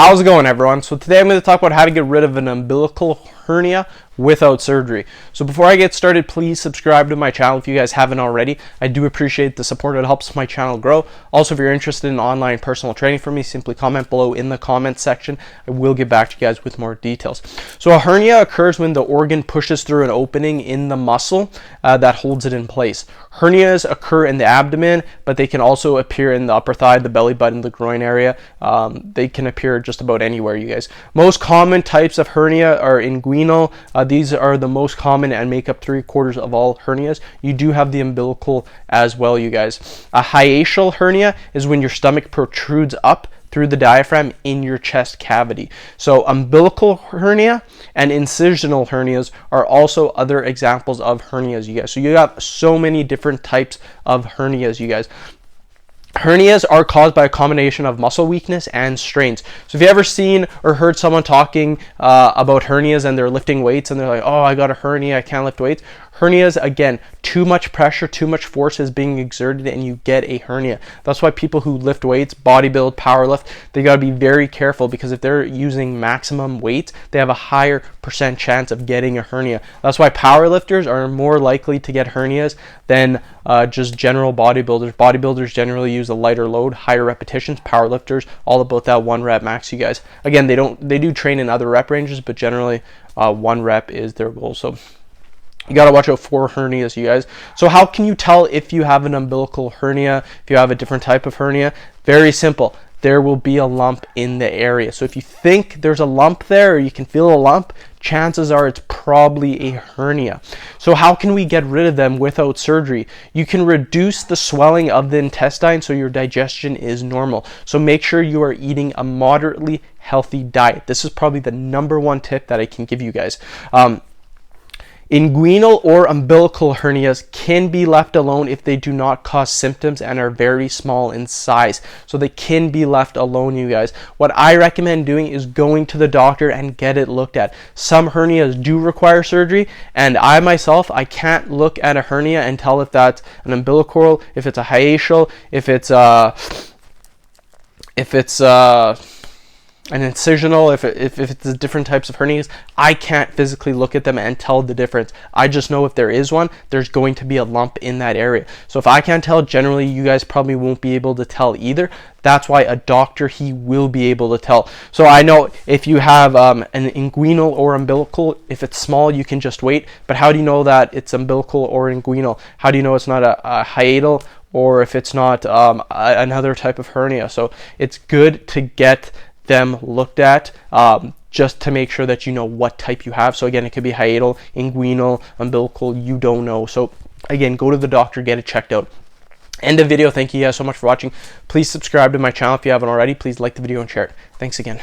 How's it going, everyone? So today I'm going to talk about how to get rid of an umbilical hernia without surgery. So before I get started, please subscribe to my channel if you guys haven't already. I do appreciate the support. It helps my channel grow. Also, if you're interested in online personal training from me, simply comment below in the comment section. I will get back to you guys with more details. So a hernia occurs when the organ pushes through an opening in the muscle that holds it in place. Hernias occur in the abdomen, but they can also appear in the upper thigh, the belly button, the groin area. They can appear just about anywhere, you guys. Most common types of hernia are inguinal. These are the most common and make up 3/4 of all hernias. You do have the umbilical as well, you guys. A hiatal hernia is when your stomach protrudes up through the diaphragm in your chest cavity. So umbilical hernia and incisional hernias are also other examples of hernias, you guys. So you have so many different types of hernias, you guys. Hernias are caused by a combination of muscle weakness and strains. So if you ever seen or heard someone talking about hernias and they're lifting weights and they're like, oh, I got a hernia, I can't lift weights. Hernias, again, too much pressure, too much force is being exerted and you get a hernia. That's why people who lift weights, bodybuild, powerlift, they got to be very careful, because if they're using maximum weight, they have a higher percent chance of getting a hernia. That's why powerlifters are more likely to get hernias than just general bodybuilders. Bodybuilders generally use a lighter load, higher repetitions. Powerlifters, all about that 1 rep max, you guys. Again, they do train in other rep ranges, but generally 1 rep is their goal. So you got to watch out for hernias, you guys. So how can you tell if you have an umbilical hernia, if you have a different type of hernia? Very simple. There will be a lump in the area. So if you think there's a lump there, or you can feel a lump, chances are it's probably a hernia. So how can we get rid of them without surgery? You can reduce the swelling of the intestine so your digestion is normal. So make sure you are eating a moderately healthy diet. This is probably the #1 tip that I can give you guys. Inguinal or umbilical hernias can be left alone if they do not cause symptoms and are very small in size. So they can be left alone, you guys. What I recommend doing is going to the doctor and get it looked at. Some hernias do require surgery, and I myself, I can't look at a hernia and tell if that's an umbilical, if it's a hiatal, if it's an incisional, if it's the different types of hernias. I can't physically look at them and tell the difference. I just know if there is one, there's going to be a lump in that area. So if I can't tell, generally you guys probably won't be able to tell either. That's why a doctor, he will be able to tell. So I know if you have an inguinal or umbilical, if it's small, you can just wait. But how do you know that it's umbilical or inguinal? How do you know it's not a hiatal, or if it's not another type of hernia? So it's good to get them looked at just to make sure that you know what type you have. So again, it could be hiatal, inguinal, umbilical, you don't know. So again, go to the doctor, get it checked out. End of video. Thank you guys so much for watching. Please subscribe to my channel if you haven't already. Please like the video and share it. Thanks again.